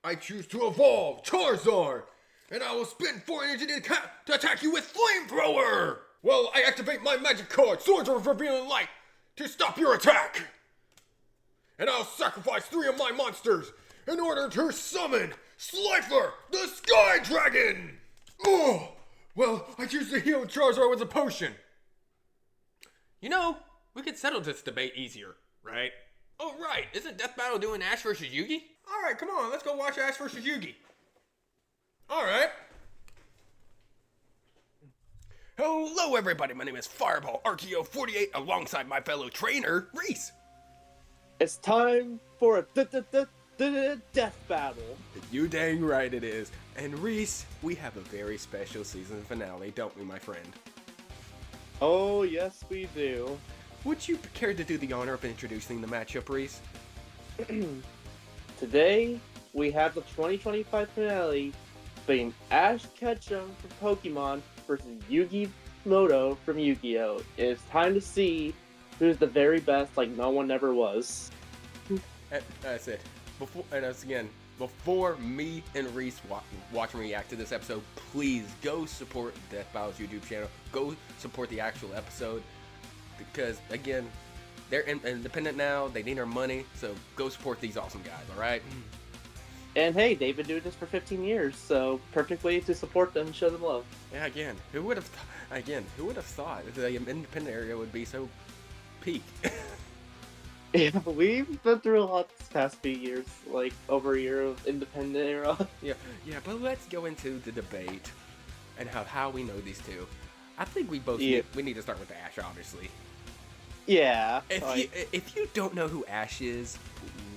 I choose to evolve Charizard, and I will spend 4 energy to attack you with Flamethrower! Well, I activate my magic card, Swords of Revealing Light, to stop your attack! And I'll sacrifice 3 of my monsters in order to summon Slifer, the Sky Dragon! Oh! Well, I choose to heal Charizard with a potion. You know, we could settle this debate easier, right? Oh, right. Isn't Death Battle doing Ash versus Yugi? Alright, come on, let's go watch Ash vs. Yugi. Alright. Hello, everybody. My name is Fireball Archeo48 alongside my fellow trainer, Reece. It's time for a death battle. You dang right it is. And Reece, we have a very special season finale, don't we, my friend? Oh, yes, we do. Would you care to do the honor of introducing the matchup, Reece? Today, we have the 2025 finale between Ash Ketchum from Pokemon versus Yugi Moto from Yu-Gi-Oh! It's time to see who's the very best, like no one ever was. That's it. Before me and Reece watch and react to this episode, please go support Death Battle's YouTube channel. Go support the actual episode. Because, again, they're independent now. They need our money. So go support these awesome guys, alright? And hey, they've been doing this for 15 years, so perfect way to support them and show them love. Yeah, again, who would have thought that the independent area would be so peak? Yeah, we've been through a lot this past few years, like over a year of independent era. Yeah, but let's go into the debate and how we know these two. I think we both we need to start with Ash, obviously. Yeah. If you don't know who Ash is,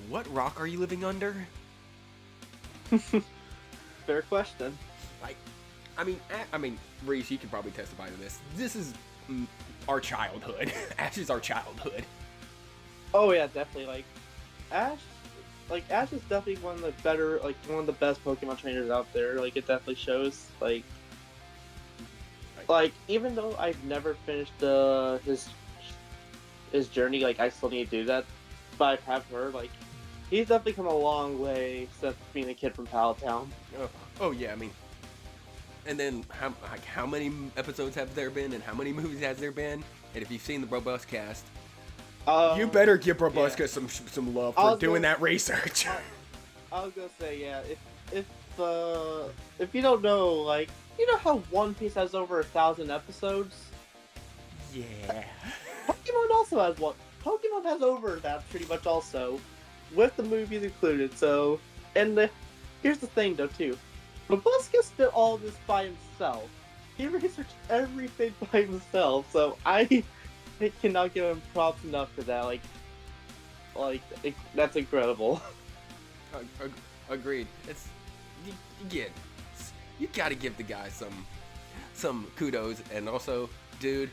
what rock are you living under? Fair question. I mean, Reece, you can probably testify to this. This is our childhood. Ash is our childhood. Oh yeah, definitely. Ash is definitely one of the better, one of the best Pokemon trainers out there. It definitely shows. Even though I've never finished his journey, I still need to do that. But I have heard, he's definitely come a long way since being a kid from Palatown. Oh yeah, I mean, and then how many episodes have there been, and how many movies has there been? And if you've seen the Robust cast, you better give Robusca some love for doing that research. I was gonna say, yeah, if you don't know, you know how One Piece has over 1,000 episodes? Yeah. Pokemon also has one. Pokemon has over that pretty much also, with the movies included. So, here's the thing though too, Robusca did all this by himself. He researched everything by himself. So I cannot give him props enough for that. That's incredible. Agreed. It's again, you gotta give the guy some kudos, and also, dude,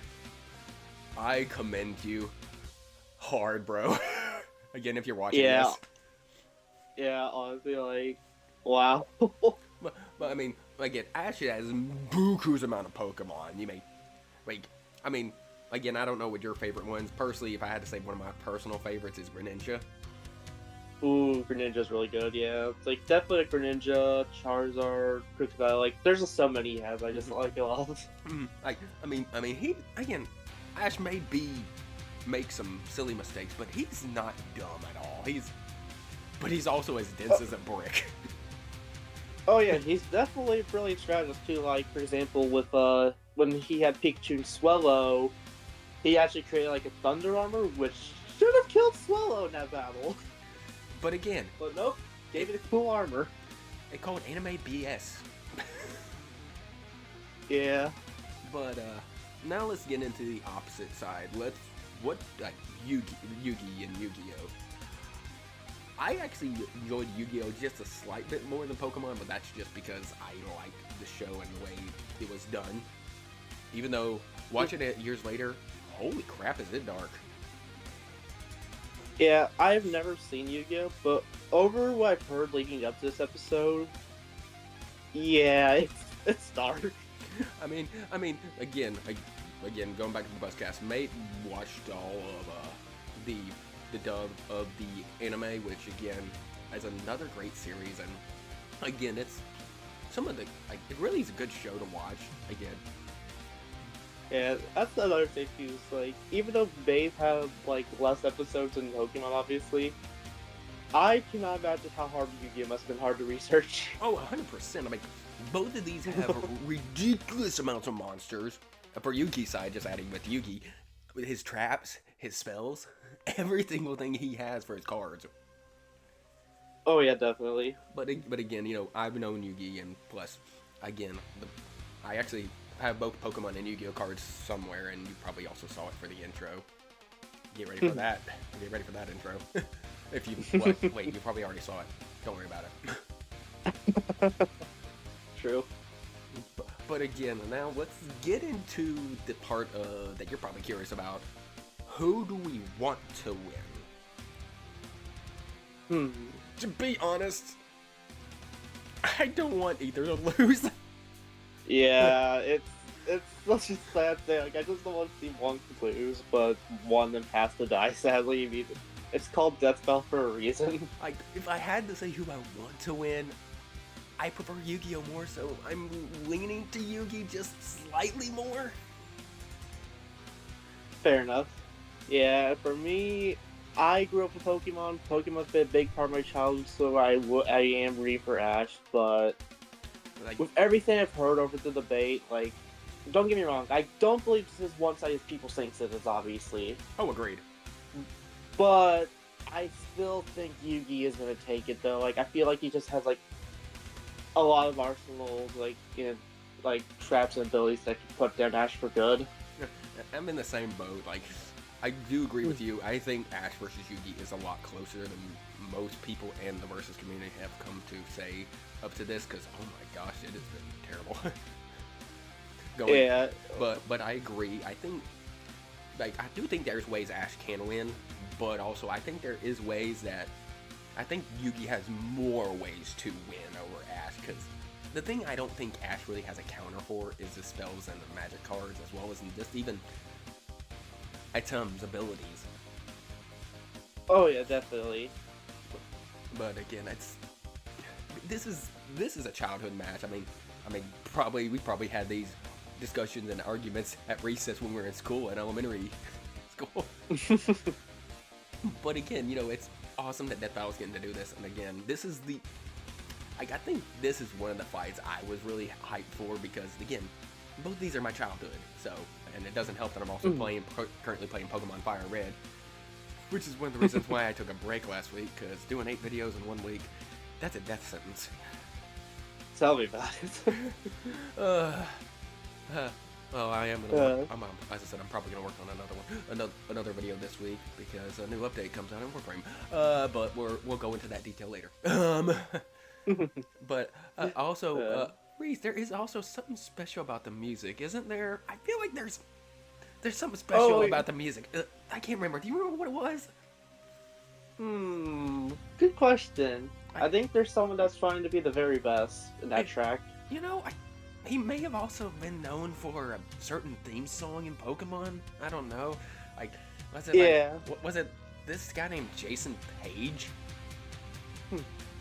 I commend you hard, bro. Again, if you're watching this. Yeah, honestly, wow. But I mean, again, Ash has buku's amount of Pokemon. You may, again, I don't know what your favorite ones. Personally, if I had to say one of my personal favorites is Greninja. Ooh, Greninja's really good, yeah. It's definitely Greninja, Charizard, Krookodile, there's just so many he has, I just like a lot. He, again, Ash may make some silly mistakes, but he's not dumb at all. He's also as dense as a brick. Oh yeah, he's definitely really strategist too, for example, with, when he had Pikachu and Swellow, he actually created, a Thunder Armor, which should have killed Swellow in that battle. But again... But nope, gave it a cool armor. They call it anime BS. Yeah. But, now let's get into the opposite side. Yugi and Yu-Gi-Oh! I actually enjoyed Yu-Gi-Oh! Just a slight bit more than Pokemon, but that's just because I like the show and the way it was done. Even though, watching it years later, holy crap, is it dark. Yeah, I've never seen Yu-Gi-Oh!, but over what I've heard leading up to this episode, yeah, it's dark. I mean, again, going back to the Buzzcast, Mate watched all of the dub of the anime, which again is another great series, and again, it's some of the it really is a good show to watch. Again, Yeah, that's another thing too. Is like, even though they have like less episodes than Pokemon, obviously, I cannot imagine how hard Yu-Gi-Oh must have been hard to research. oh, 100%. I mean, both of these have ridiculous amounts of monsters. For Yugi's side, just adding with Yugi, with his traps, his spells, every single thing he has for his cards. Oh yeah, definitely. But again, I've known Yugi, and plus, again, I actually have both Pokemon and Yu-Gi-Oh cards somewhere, and you probably also saw it for the intro. Get ready for that. Get ready for that intro. If you wait, you probably already saw it. Don't worry about it. True. But again, now let's get into the part that you're probably curious about. Who do we want to win? To be honest, I don't want either to lose. Yeah, it's such a sad thing. Like, I just don't want to see one lose, but one of them has to die. Sadly, I mean, it's called Death Spell for a reason. Like, if I had to say who I want to win, I prefer Yu-Gi-Oh more, so I'm leaning to Yugi just slightly more. Fair enough. Yeah, for me, I grew up with Pokemon. Pokemon's been a big part of my childhood, so I am rooting for Ash. But Like, with everything I've heard over the debate, like, don't get me wrong, I don't believe this is one-sided as people think it is, obviously. oh, agreed. But I still think Yugi is gonna take it, though. Like, I feel like he just has like a lot of arsenals, like, like traps and abilities that can put down Ash for good. I'm in the same boat. Like, I do agree with you. I think Ash versus Yugi is a lot closer than most people and the versus community have come to say up to this. Because oh my gosh, it has been terrible. Yeah. But I agree. I think, like, I do think there's ways Ash can win, but also I think there is ways that I think Yugi has more ways to win over Ash. Because the thing I don't think Ash really has a counter for is the spells and the magic cards, as well as just even items, abilities. Oh yeah, definitely. But again, this is a childhood match. I mean, we probably had these discussions and arguments at recess when we were in school, in elementary school. But again, it's awesome that Death Battle's getting to do this. And again, this is I think this is one of the fights I was really hyped for because, again, both these are my childhood. So, and it doesn't help that I'm also currently playing Pokemon Fire and Red, which is one of the reasons why I took a break last week, because doing 8 videos in 1 week, that's a death sentence. Tell me about it. Well, I am gonna. As I said, I'm probably gonna work on another video this week because a new update comes out in Warframe. But we'll go into that detail later. But also, Reece, there is also something special about the music, isn't there? I feel like there's something special about the music. I can't remember. Do you remember what it was? Good question. I think there's someone that's trying to be the very best in that track. He may have also been known for a certain theme song in Pokemon. I don't know. Like, was it? Yeah. Was it this guy named Jason Page?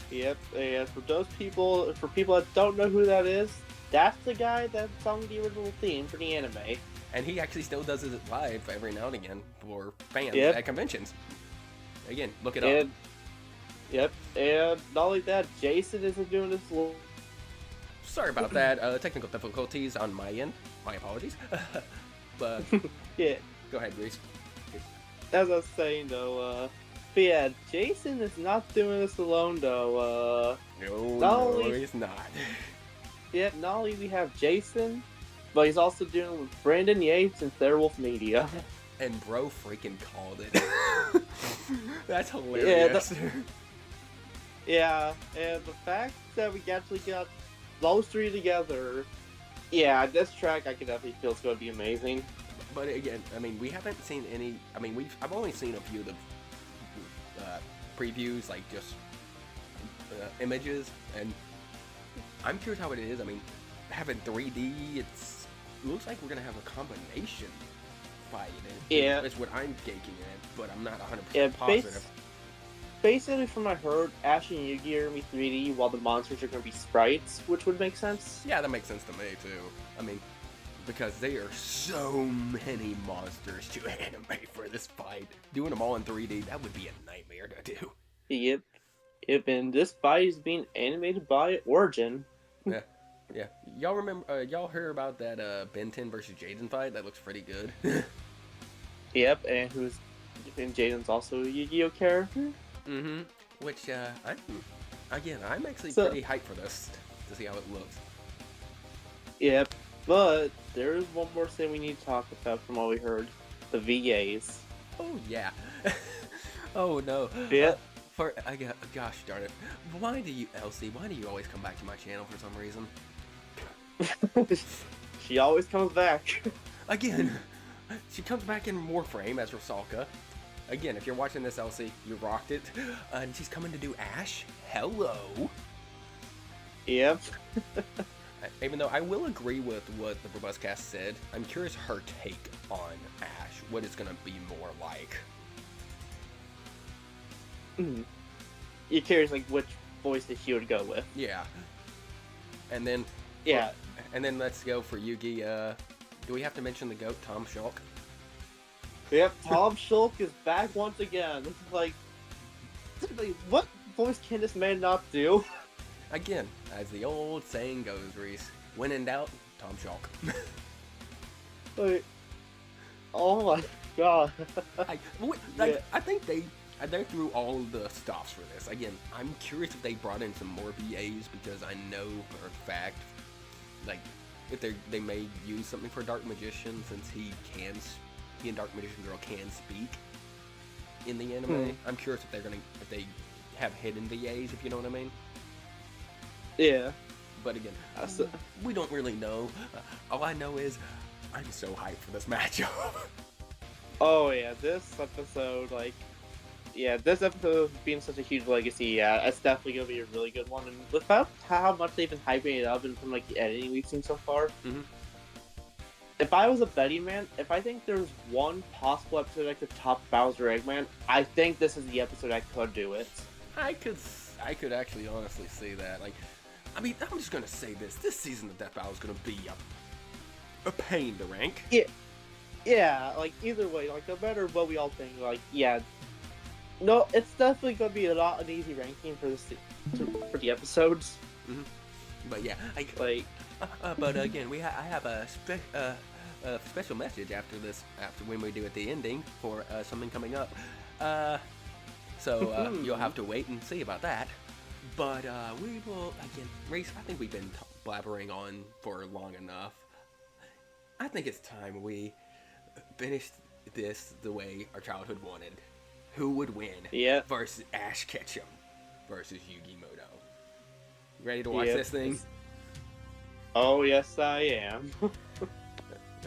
Yep. Yeah. For people that don't know who that is, that's the guy that sung the original theme for the anime. And he actually still does it live every now and again for fans Yep. at conventions. Again, look it And, up. Yep. And not only that, Jason isn't doing this. Sorry about that. Technical difficulties on my end. My apologies. But Yeah. go ahead, Reece. As I was saying though, but yeah, Jason is not doing this alone though. No, he's not. Yep. Not only we have Jason, but he's also doing it with Brandon Yates and Therewolf Media. And bro freaking called it. That's hilarious. Yeah, and the fact that we actually got those three together, yeah, this track I can definitely feel it's going to be amazing. But again, I mean, we haven't seen any. I mean, I've only seen a few of the previews, like just images, and I'm curious how it is. I mean, having 3D, it looks like we're gonna have a combination fight. Yeah, that's what I'm gauging at, but I'm not 100% positive. basically, from what I heard, Ash and Yugi are going to be 3D, while the monsters are going to be sprites, which would make sense. Yeah, that makes sense to me too. I mean, because there are so many monsters to animate for this fight. Doing them all in 3D, that would be a nightmare to do. Yep. And this fight is being animated by Origin. Yeah. Yeah. Y'all remember, y'all heard about that Ben 10 versus Jaden fight? That looks pretty good. Yep, and Jaden's also a Yu-Gi-Oh character. Mm-hmm. Which, I'm actually So- pretty hyped for this to see how it looks. Yep, but there is one more thing we need to talk about from what we heard. The VAs. Oh, yeah. Oh, no. Yeah. Gosh darn it. Why do you always come back to my channel for some reason? She always comes back. Again, she comes back in Warframe as Rusalka. Again, if you're watching this, Elsie, you rocked it. And she's coming to do Ash. Hello. Yep. Even though I will agree with what the Robust Cast said, I'm curious her take on Ash. What it's going to be more like. You're curious, like, which voice that she would go with. Yeah. And then... Yeah. And then let's go for Yugi. Do we have to mention the GOAT, Tom Shulk? Yep, Tom Shulk is back once again. Like, what voice can this man not do? Again, as the old saying goes, Reese, when in doubt, Tom Shulk. Like, oh my god. I think they're through all the stops for this. Again, I'm curious if they brought in some more VAs because I know for a fact, like, if they may use something for Dark Magician since he and Dark Magician Girl can speak in the anime. I'm curious if they have hidden VAs, if you know what I mean. Yeah. But again, we don't really know. All I know is I'm so hyped for this matchup. Oh yeah, this episode being such a huge legacy, yeah, it's definitely gonna be a really good one. And with how much they've been hyping it up and from like the editing we've seen so far, if I was a betting man, if I think there's one possible episode I could top Bowser Eggman, I think this is the episode I could do it. I could actually honestly see that. Like, I mean, I'm just gonna say this season of Death Battle is gonna be a pain to rank. Yeah, like either way, like no matter what we all think, like no, it's definitely gonna be an easy ranking for for the episodes. But yeah, but again, I have a special message after when we do at the ending for something coming up. So you'll have to wait and see about that. But we will again, Reese. I think we've been blabbering on for long enough. I think it's time we finished this the way our childhood wanted. Who would win? Yeah. Versus Ash Ketchum versus Yugi Moto. Ready to watch this thing? Oh yes, I am.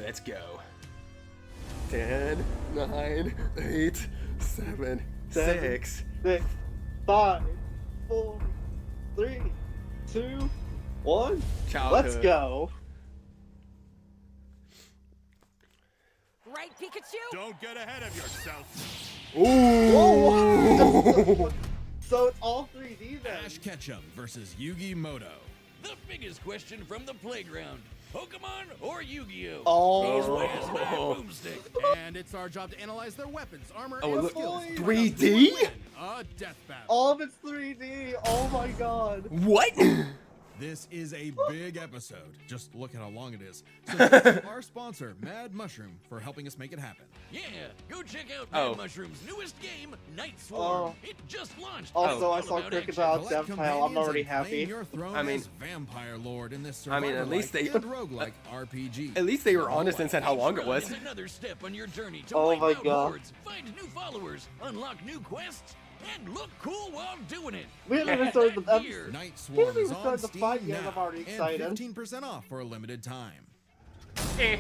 Let's go. 10, 9, 8, 7, 6, 6, 5, 4, 3, 2, 1. Childhood. Let's go. Right, Pikachu? Don't get ahead of yourself. Whoa! So it's all 3D then. Ash Ketchum versus Yugi Moto. The biggest question from the playground. Pokemon or Yu-Gi-Oh? Oh. Where's my boomstick? And it's our job to analyze their weapons, armor, Oh, and look, skills. 3D? A death battle. All of it's 3D. Oh my god. What? This is a big episode. Just look at how long it is. So thanks to our sponsor, Mad Mushroom, for helping us make it happen. Yeah, go check out Mad Oh. Mushroom's newest game, Night Swarm. Oh. It just launched. Also, All I saw about Crocodile action. Collect Death Pile. I'm companions already and claim happy. your throne I mean- as Vampire Lord in this I mean, at least survival-like they- and roguelike RPG. At least they were honest and said how long it was. It's another step on your journey to Oh wipe my out God. hordes, find new followers, unlock new quests, and look cool while doing it. We haven't even started the That year. episode. Night Swarm even is on started the Steam fight yet, now, I'm already excited. and 15% off for a limited time. Eh.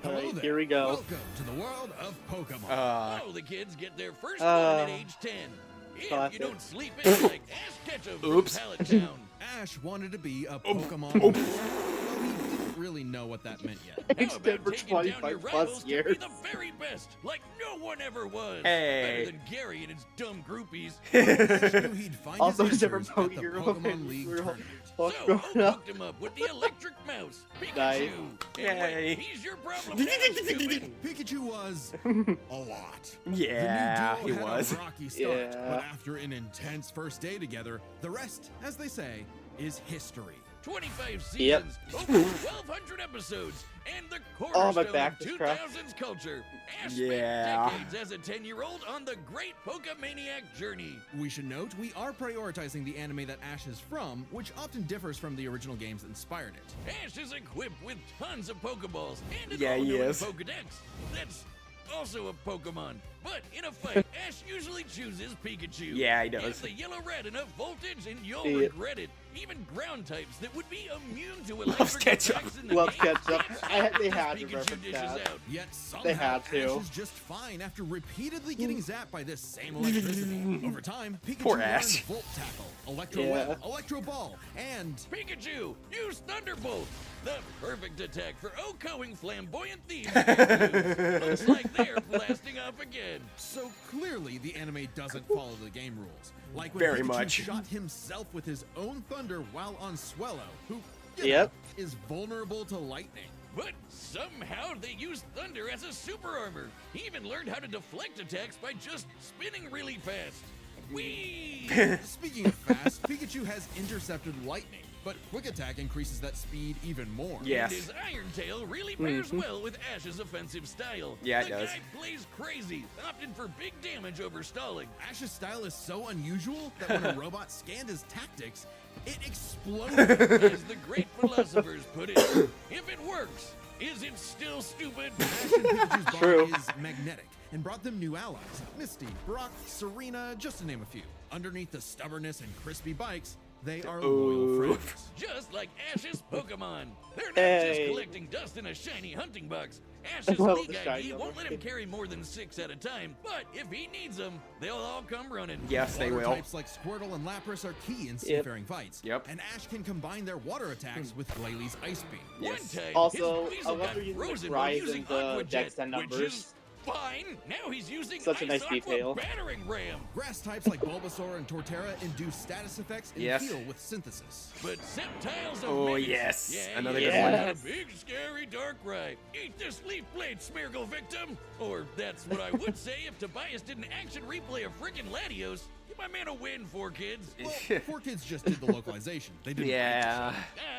Hello Alright, there. here we go. Welcome to the world of Pokemon. Oh, the kids get their first Uh, one at age 10. If classic. you don't sleep in like Ash Ketchum from Oops. Pallet Town. Ash wanted to be a Pokemon. Well, he didn't really know what that meant yet. How Aged about for taking down your 25 rivals plus to be years. the very best, like no one ever was? Hey. Better than Gary and his dumb groupies. Ash knew he'd find Also, his never answers at the Pokemon Pokemon League tournament. Well, So, growing Oak up. hooked him up with the electric mouse, Pikachu. Nice. And Yay. wait, he's your problem now, stupid. Pikachu was a lot. Yeah, the he new duo had was. a rocky start, Yeah. but after an intense first day together, the rest, as they say, is history. 25 seasons, Yep. over 1,200 episodes, and the Oh, my cornerstone back of is crushed. 2000s culture. Ash Yeah. spent decades as a 10-year-old on the great Pokemaniac journey. We should note we are prioritizing the anime that Ash is from, which often differs from the original games that inspired it. Ash is equipped with tons of Pokeballs and an Yeah, he all-knowing is. Pokedex. That's also a Pokemon. But in a fight, Ash usually chooses Pikachu. Yeah, he does. Give the yellow-red enough voltage and you'll Yeah. regret it. Even ground types that would be immune to Loves electric ketchup. attacks in the Loves game ketchup. can't They stop had to Pikachu reference dishes that. out. Yet somehow They had to. Ash is just fine after repeatedly getting zapped by this same electricity. Over time, Pikachu Poor learned Ash. Volt Tackle, Electro Yeah. Web, Electro Ball, and Pikachu, use Thunderbolt! The perfect attack for OHKOing flamboyant thieves. Looks like they're blasting off again. so clearly the anime doesn't follow the game rules. Like when Very Pikachu much. shot himself with his own thunder while on Swellow, who you Yep. know, is vulnerable to lightning. But somehow they used thunder as a super armor. He even learned how to deflect attacks by just spinning really fast. Whee! Speaking of fast, Pikachu has intercepted lightning, but Quick Attack increases that speed even more. Yes. And his Iron Tail really pairs well with Ash's offensive style. Yeah, it the does. guy plays crazy, opting for big damage over stalling. Ash's style is so unusual that when a robot scanned his tactics, it exploded. As the great philosophers put it, if it works, is it still stupid? Ash and Pikachu's True. bond is magnetic and brought them new allies. Misty, Brock, Serena, just to name a few. Underneath the stubbornness and crispy bikes, they are loyal friends. Just like Ash's Pokemon. They're not Hey. just collecting dust in a shiny hunting box. Ash's love League the ID shiny won't let him number. carry more than 6 at a time, but if he needs them, they'll all come running. Yes, they Water will. types like Squirtle and Lapras are key in Yep. seafaring fights. Yep. And Ash can combine their water attacks with Glalie Ice Beam. Yes. One time, Also, his weasel I love got they're using the frozen while rise using in the Aqua Jet, Dex and which numbers. is fine. Now he's using Such a Ice nice Aqua detail. Battering Ram. Grass types like Bulbasaur and Torterra induce status effects and Yes. heal with synthesis. But Sceptile's a Oh, menace. yes. Yeah, Another good yeah, one. A big, scary Darkrai. Eat this leaf blade, Smeargle victim. Or that's what I would say if Tobias did an action replay of frickin' Latios. Give my man a win, 4Kids. Well, 4Kids just did the localization. They didn't. Yeah.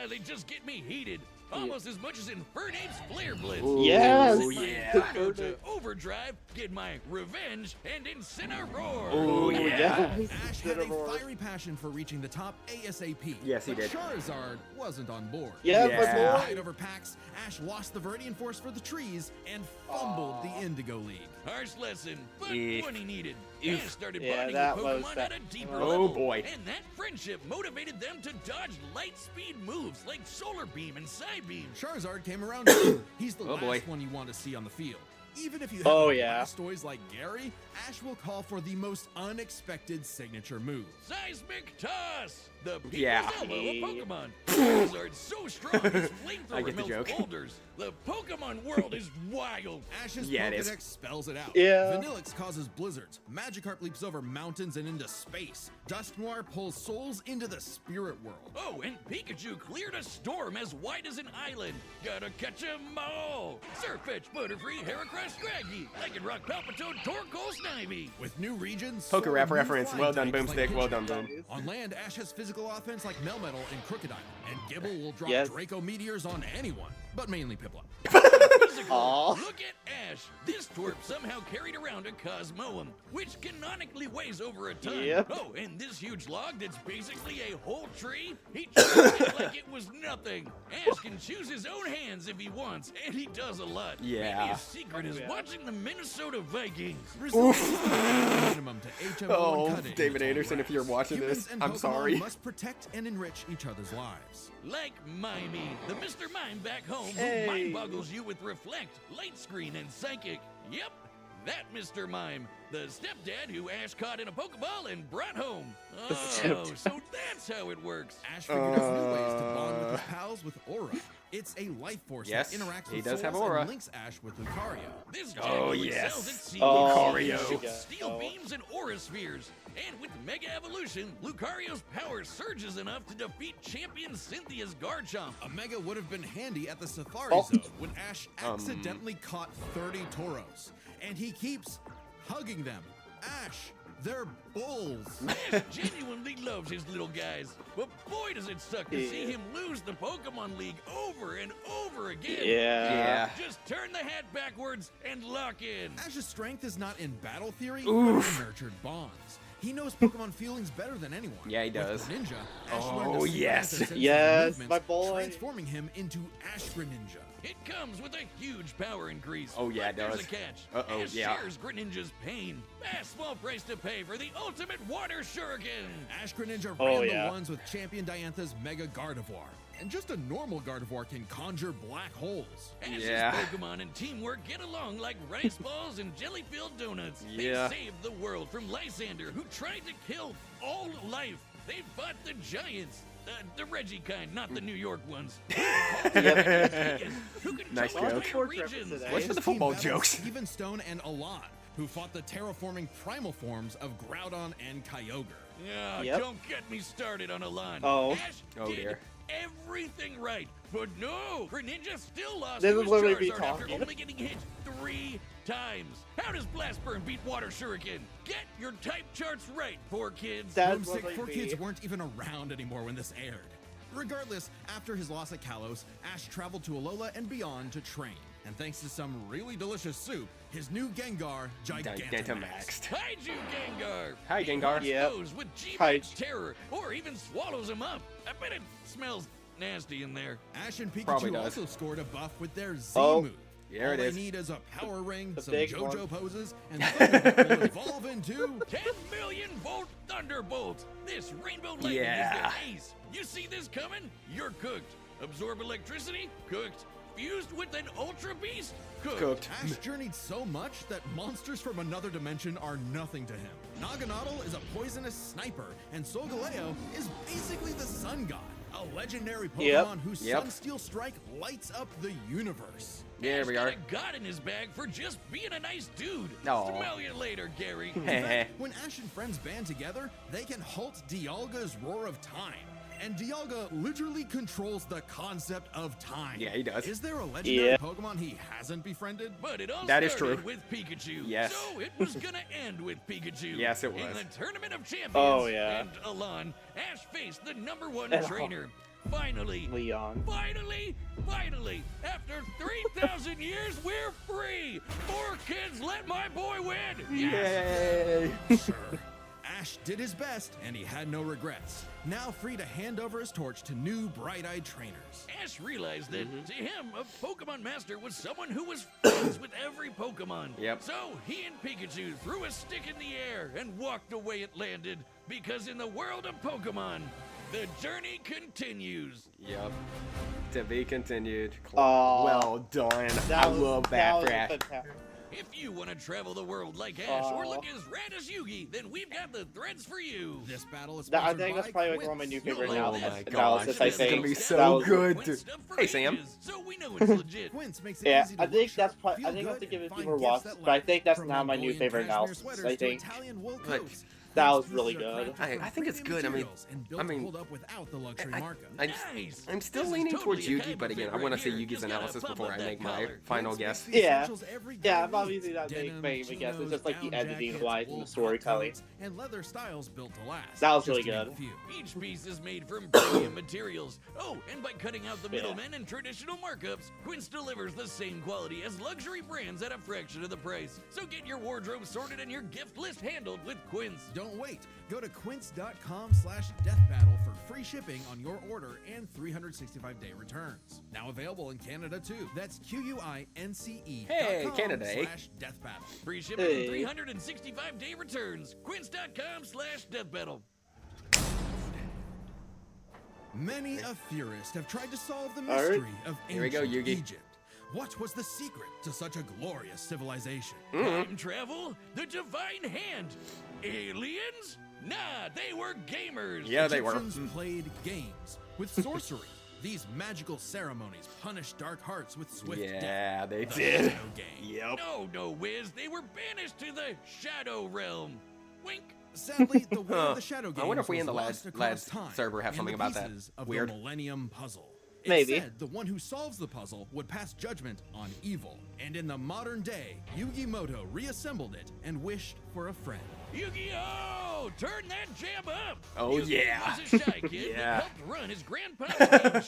They just get me heated. Almost as much as Infernape's Flare Blitz. Yes. Oh, My yeah. Go to Overdrive, get my revenge, and Incineroar. Oh, yeah. Yes. Ash had a Incineroar. fiery passion for reaching the top ASAP. Yes, he but did. Charizard wasn't on board. Yeah, Yeah. but Fight over packs, Ash lost the Viridian Force for the trees and fumbled the Indigo League. Harsh lesson, but Eef. one he needed. Eef. Ash started Yeah, bonding that with was Pokemon that- at a deeper Oh, level. boy. And that friendship motivated them to dodge light speed moves like Solar Beam and Psybeam. Charizard came around too. He's the Oh, last boy. one you want to see on the field. Even if you have Oh, yeah. Blastoise like Gary, Ash will call for the most unexpected signature move. Seismic Toss! The people's Yeah. elbow of Pokemon. Charizard's so strong his I flamethrower get the melts joke. boulders. The Pokemon world is wild. Ash's Yeah, it is. Pokedex spells it out. Yeah. Vanillix causes blizzards. Magikarp leaps over mountains and into space. Dusknoir pulls souls into the spirit world. Oh, and Pikachu cleared a storm as wide as an island. Gotta catch 'em all. Surfetch, Butterfree, Heracross, Scraggy, Lycanroc, Palpitoad, Torkoal, Snivy. With new regions, Poker soar rap new reference. flying Well done, types like Boomstick. Well Pidgeot. done, Boom. On land, Ash has physical offense like Melmetal and Crocodile, and Gibble will drop Yes. Draco Meteors on anyone, but mainly Piplup. Physical. Aw. Look at Ash. This twerp somehow carried around a Cosmoem, which canonically weighs over a ton. Yep. Oh, and this huge log that's basically a whole tree, he treated it like it was nothing. Ash can choose his own hands if he wants, and he does a lot. Yeah. Maybe his secret is yeah. watching the Minnesota Vikings. Minimum to HMO Oh, and cutting David is all Anderson, if you're rats. watching Humans this, and I'm Pokemon sorry. must protect and enrich each other's lives. Like Mimey, the Mr. Mime back home Hey. who mind boggles you with Reflect, Light Screen, and Psychic. Yep, that Mr. Mime, the stepdad who Ash caught in a Pokeball and brought home. The Oh, stepdad. so that's how it works. Ash figured out new ways to bond with his pals with Aura. It's a life force Yes, that interacts he with does have souls Aura. and links Ash with Lucario. This Oh, Jack yes. excels at seeing Lucario. shoots Oh. steel beams and aura spheres. And with Mega Evolution, Lucario's power surges enough to defeat champion Cynthia's Garchomp. A Mega would have been handy at the Safari Oh. Zone when Ash accidentally caught 30 Tauros. And he keeps hugging them. Ash, they're bulls. Ash genuinely loves his little guys, but boy does it suck to see Yeah. him lose the Pokemon League over and over again. Yeah. Just turn the hat backwards and lock in. Ash's strength is not in battle theory, Oof. but in nurtured bonds. He knows Pokemon feelings better than anyone. Yeah, he does. With Greninja, Ash Oh, learned to yes. suppress their sensitive Yes, movements, my boy. transforming him into Ash Greninja. It comes with a huge power increase. Oh, yeah, it But there's does. a catch. Uh-oh, Ash yeah. shares Greninja's pain. A small price to pay for the ultimate water shuriken. Ash Greninja Oh, ran yeah. the ones with Champion Diantha's Mega Gardevoir. And just a normal Gardevoir can conjure black holes. Ash's Yeah. Pokemon and teamwork get along like rice balls and jelly-filled donuts. Yeah. They saved the world from Lysander, who tried to kill all life. They fought the giants. The Reggie kind, not the New York ones. Who can Nice control joke. entire regions. Today. What's with the football jokes? Steven Stone and Alon, who fought the terraforming primal forms of Groudon and Kyogre. Yeah, Yep. don't get me started on Alon. Oh. Ash Oh, did dear. everything right, but no, Greninja still lost This to is his literally me Charizard after talking. only getting hit 3 times. How does Blast Burn beat Water Shuriken? Get your type charts right, poor kids. That's Broomstick literally 4Kids me. weren't even around anymore when this aired. Regardless, after his loss at Kalos, Ash traveled to Alola and beyond to train. And thanks to some really delicious soup, his new Gengar Gigantamaxed. Gigantamaxed. Kaiju Gengar. Hi, Gengar. Yep. Explodes with Hi. G-Max terror, or even swallows him up. I bet it smells nasty in there. Ash and Probably Pikachu does. also scored a buff with their Z Oh. move. There All it they is. need is a power ring, The some big JoJo one. poses, and Thunderbolt will evolve into 10 million volt Thunderbolt. This rainbow lightning Yeah. is the ace. You see this coming? You're cooked. Absorb electricity? Cooked. Fused with an Ultra Beast? Cooked. Ash journeyed so much that monsters from another dimension are nothing to him. Naganadel is a poisonous sniper, and Solgaleo is basically the sun god, a legendary Pokemon Yep. whose Yep. Sunsteel Strike lights up the universe. There Ash we got are. a god in his bag for just being a nice dude. Aw. Smell you later, Gary. In fact, when Ash and friends band together, they can halt Dialga's Roar of Time. And Dialga literally controls the concept of time. Yeah, he does. Is there a legendary Yeah. Pokemon he hasn't befriended? But it all That is started true. with Pikachu. Yes. So it was gonna end with Pikachu. Yes, it In was. the Tournament of Champions. Oh, yeah. And Alon, Ash faced the #1 And- trainer. Finally. Leon. Finally, after 3,000 years, we're free! 4 kids, let my boy win! Yes! Yay! Sure. Ash did his best, and he had no regrets. Now free to hand over his torch to new bright-eyed trainers. Ash realized that Mm-hmm. to him, a Pokemon Master was someone who was friends with every Pokemon. Yep. So he and Pikachu threw a stick in the air and walked away it landed. Because in the world of Pokemon, the journey continues. Yep. To be continued. Aw. Well done. I love that, was Ash. fantastic. If you want to travel the world like Ash or Aw. look as rad as Yugi, then we've got the threads for you. This battle is I sponsored think that's by probably Quince. one of my new favorite Oh analysis. my analysis, I this is gonna think. be That so was- good. Quince stuff for Hey, Sam. ages, so we know it's legit. Quince makes it Yeah, easy to I think look that's sharp, probably. I feel think I have good, to give it a and few find more gifts walks, that but I last. think that's From now my new Mongolian favorite cashmere analysis. sweaters I to think Italian wool But coats. that was Quince really pieces are good. crafted I from think it's premium good. I mean- materials and built I to mean- hold up without the luxury markup. Nice. I'm still This is leaning totally towards a Yugi, kind but of again, I fit want to right see here. Yugi's Just gotta analysis pump before up I that make my collar. final Quince guess. makes the Yeah. essentials every Yeah, guy I'm obviously needs. not Denim, making a guess. It's chinos, just like the down editing jackets, wise and wool the storytelling. coats, and leather styles built to last. That was just really to name good. a few. Each piece is made from premium materials. Oh, and by cutting out the Yeah. middlemen and traditional markups, Quince delivers the same quality as luxury brands at a fraction of the price. So get your wardrobe sorted and your gift list handled with Quince. Don't wait. Go to quince.com/deathbattle for free shipping on your order and 365-day returns. Now available in Canada too. That's QUINCE. Hey, Canada, eh? /deathbattle. Free shipping Hey. and 365-day returns. Quince.com/deathbattle. Many a theorist have tried to solve the All right. mystery of Here we go, ancient Yugi. Egypt. What was the secret to such a glorious civilization? Time travel? The divine hand? Aliens? Nah, they were gamers. Yeah, they were. Egyptians played games with sorcery. These magical ceremonies punished dark hearts with swift death. Yeah, they The did. Shadow Game. Yep. No, Wiz. They were banished to the Shadow Realm. Wink. Sadly, the way of the Shadow Game I wonder if we was in the lost lads across time server have in something the about that. pieces of Weird. the Millennium Puzzle. It Maybe. said the one who solves the puzzle would pass judgment on evil. And in the modern day, Yugi Moto reassembled it and wished for a friend. Yu-Gi-Oh! Turn that jam up! Oh, Yugi yeah. was a shy kid Yeah. that helped run his grandpa's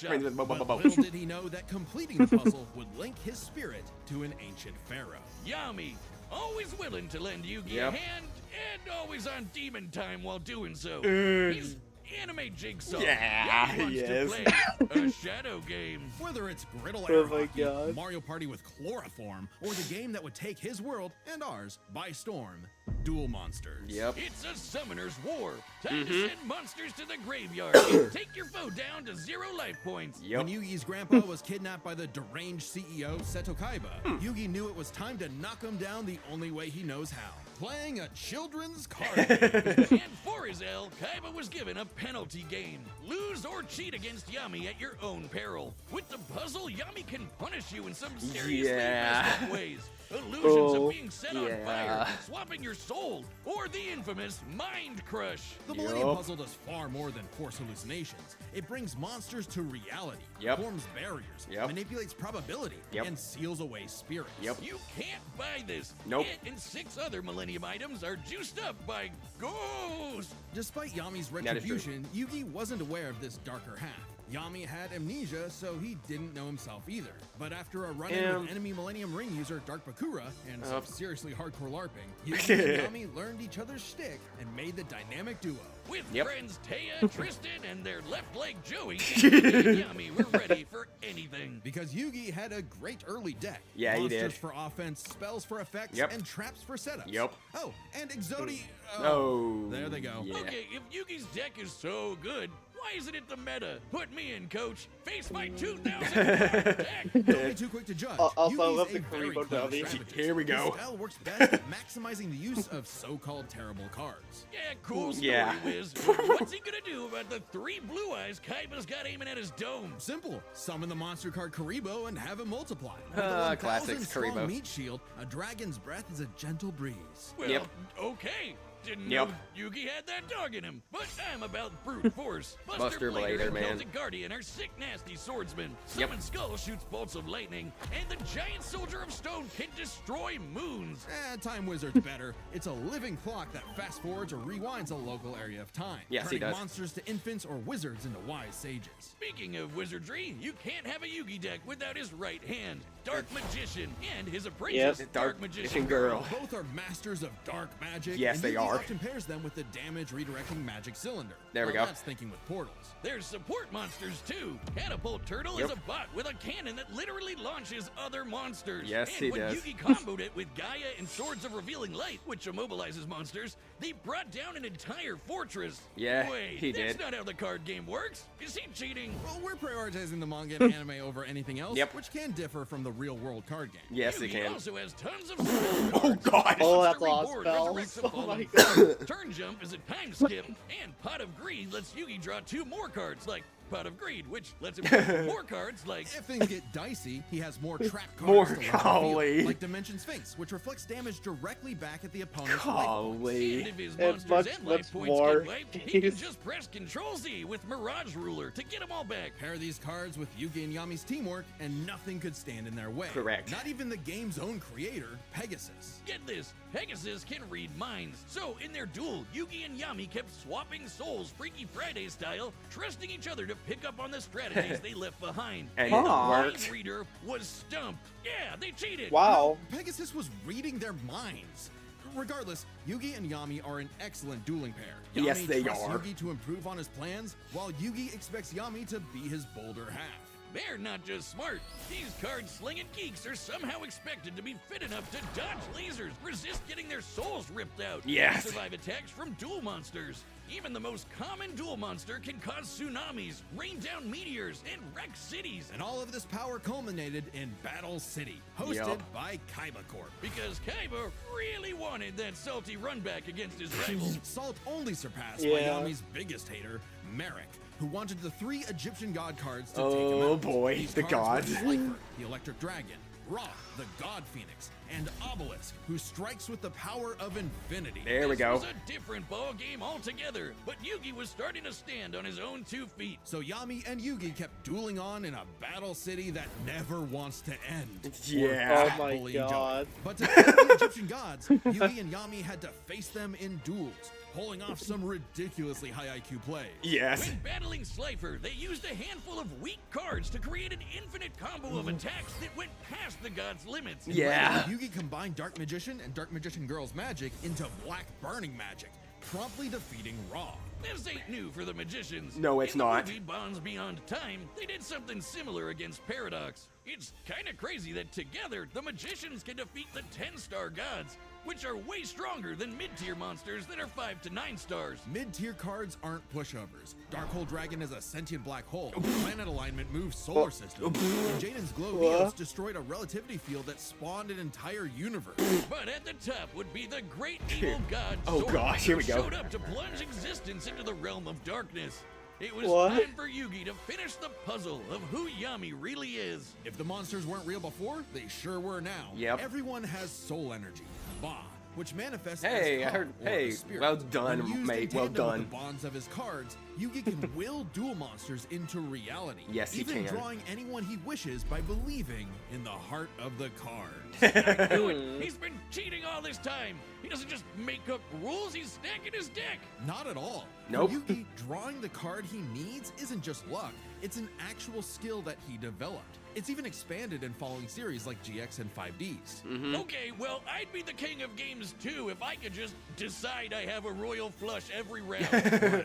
game shop. But little did he know that completing the puzzle would link his spirit to an ancient pharaoh. Yami, always willing to lend Yugi Yep. a hand, and always on demon time while doing so. He's anime Jigsaw. Yeah, Yami wants he to is. play a shadow game. Whether it's Griddle Oh Air my Hockey, God. Mario Party with chloroform, or the game that would take his world and ours by storm, Duel Monsters. Yep. It's a summoner's war. Time Mm-hmm. to send monsters to the graveyard. Take your foe down to 0 life points. Yep. When Yugi's grandpa was kidnapped by the deranged CEO Seto Kaiba, Yugi knew it was time to knock him down the only way he knows how, playing a children's card game. And for his L, Kaiba was given a penalty game. Lose or cheat against Yami at your own peril. With the puzzle, Yami can punish you in some seriously Yeah. messed up ways. Illusions Oh, of being set on yeah. fire, swapping your soul, or the infamous Mind Crush. The Millennium Yup. Puzzle does far more than force hallucinations. It brings monsters to reality, Yep. forms barriers, Yep. manipulates probability, Yep. and seals away spirits. Yep. You can't buy this. Nope. It and 6 other Millennium items are juiced up by ghosts. Despite Yami's That is true. retribution, Yugi wasn't aware of this darker half. Yami had amnesia, so he didn't know himself either. But after a run-in with enemy Millennium Ring user Dark Bakura and some seriously hardcore LARPing, Yugi and Yami learned each other's shtick and made the dynamic duo. With Yep. friends Taya, Tristan, and their left leg Joey, Yugi and Yami were ready for anything. Because Yugi had a great early deck. Yeah, he Monsters did. for offense, spells for effects, Yep. and traps for setups. Yep. Oh, and Exodi. Oh. There they go. Yeah. Okay, if Yugi's deck is so good, why isn't it the meta? Put me in, coach. Face my 2,000 card deck. Don't be too quick to judge. Also, I Yugi's love a the very Karibo clever dummy. strategist. Here we go. His style works best at maximizing the use of so-called terrible cards. Yeah, cool story, Yeah. Wiz. What's he gonna do about the 3 blue eyes Kaiba's got aiming at his dome? Simple. Summon the monster card Karibo and have it multiply. With a Classics, 1,000 strong Karibo. meat shield, a dragon's breath is a gentle breeze. Well, Yep. okay. Didn't Yep. know Yugi had that dog in him, but I'm about brute force. Buster Blader, and man. Celtic Guardian are sick, nasty swordsmen. Yep. Summon Skull shoots bolts of lightning, and the giant soldier of stone can destroy moons. Time Wizard's better. It's a living clock that fast forwards or rewinds a local area of time. Yes, he turning does. monsters to infants or wizards into wise sages. Speaking of wizardry, you can't have a Yugi deck without his right hand, Dark Magician, and his apprentice, Yep. Dark Magician Girl. Both are masters of dark magic. Yes, and they Yugi are. often pairs them with the damage redirecting magic cylinder. There we Well, go. That's thinking with portals. There's support monsters too. Catapult Turtle Yep. is a bot with a cannon that literally launches other monsters. Yes, and he when does. Yugi comboed it with Gaia and Swords of Revealing Light, which immobilizes monsters, they brought down an entire fortress. Yeah, Wait, he that's did. not how the card game works. Is he cheating? Well, we're prioritizing the manga and anime over anything else, Yep. which can differ from the real-world card game. Yes, Yugi it can. also has tons of spell Oh, cards. God. Oh, that's Monster a lot of Reborn spells. resurrects a Oh fallen my foe. god. Turn Jump is a time skip, and Pot of Greed lets Yugi draw 2 more cards, like Pot of Greed, which lets him draw more cards, like If things get dicey, he has more trap cards More to let reveal, golly. like Dimension Sphinx, which reflects damage directly back at the opponent's life points. And Golly. if his And monsters much, and life much points more. get wiped, he can Jeez. just press Control-Z with Mirage Ruler to get them all back. Pair these cards with Yugi and Yami's teamwork, and nothing could stand in their way. Correct. Not even the game's own creator, Pegasus. Get this, Pegasus can read minds. So in their duel, Yugi and Yami kept swapping souls Freaky Friday style, trusting each other to pick up on the strategies they left behind. And Huh. it the mind worked. reader was stumped. Yeah, they cheated. Wow. Pegasus was reading their minds. Regardless, Yugi and Yami are an excellent dueling pair. Yami Yes, they trusts are. Yugi to improve on his plans, while Yugi expects Yami to be his bolder half. They're not just smart. These card-slinging geeks are somehow expected to be fit enough to dodge lasers, resist getting their souls ripped out, Yes. and survive attacks from duel monsters. Even the most common duel monster can cause tsunamis, rain down meteors, and wreck cities. And all of this power culminated in Battle City, hosted Yup. by Kaiba Corp. Because Kaiba really wanted that salty run back against his rival. Salt only surpassed by Yeah. Yami's biggest hater, Merrick, who wanted the 3 Egyptian god cards to take him Oh out. boy, These the cards gods. were Slifer, the Electric Dragon, Ra, the God Phoenix, and Obelisk, who strikes with the power of infinity. There we This go. was a different ball game altogether, but Yugi was starting to stand on his own 2 feet. So Yami and Yugi kept dueling on in a battle city that never wants to end. Yeah. Oh my Fully enjoy. god. But to face the Egyptian gods, Yugi and Yami had to face them in duels, pulling off some ridiculously high IQ plays. Yes. When battling Slifer, they used a handful of weak cards to create an infinite combo of attacks that went past the god's limits. Yeah. Yugi combined Dark Magician and Dark Magician Girl's magic into Black Burning magic, promptly defeating Ra. This ain't new for the magicians. No, it's In the not. movie Bonds Beyond Time, they did something similar against Paradox. It's kind of crazy that together, the magicians can defeat the 10-star gods, which are way stronger than mid-tier monsters that are 5 to 9 stars. Mid-tier cards aren't pushovers. Darkhold Dragon is a sentient black hole. Planet alignment moves solar system. And Jaden's Glow Eos destroyed a relativity field that spawned an entire universe. But at the top would be the great evil god Oh Zord, gosh, here we who go. showed up to plunge existence into the realm of darkness. It was What? time for Yugi to finish the puzzle of who Yami really is. If the monsters weren't real before, they sure were now. Yep. Everyone has soul energy, Ba, which manifests Hey, as I Ka, heard- or hey, the spirit. well done, When used mate, in well tandem with done. the bonds of his cards, Yugi can will dual monsters into reality. Yes, he even can. drawing anyone he wishes by believing in the heart of the card. I knew it. He's been cheating all this time. He doesn't just make up rules, he's stacking his deck. Not at all. Nope. For Yugi, drawing the card he needs isn't just luck, it's an actual skill that he developed. It's even expanded in following series like GX and 5Ds. Mm-hmm. Okay, well, I'd be the king of games too if I could just decide I have a royal flush every round. Whatever.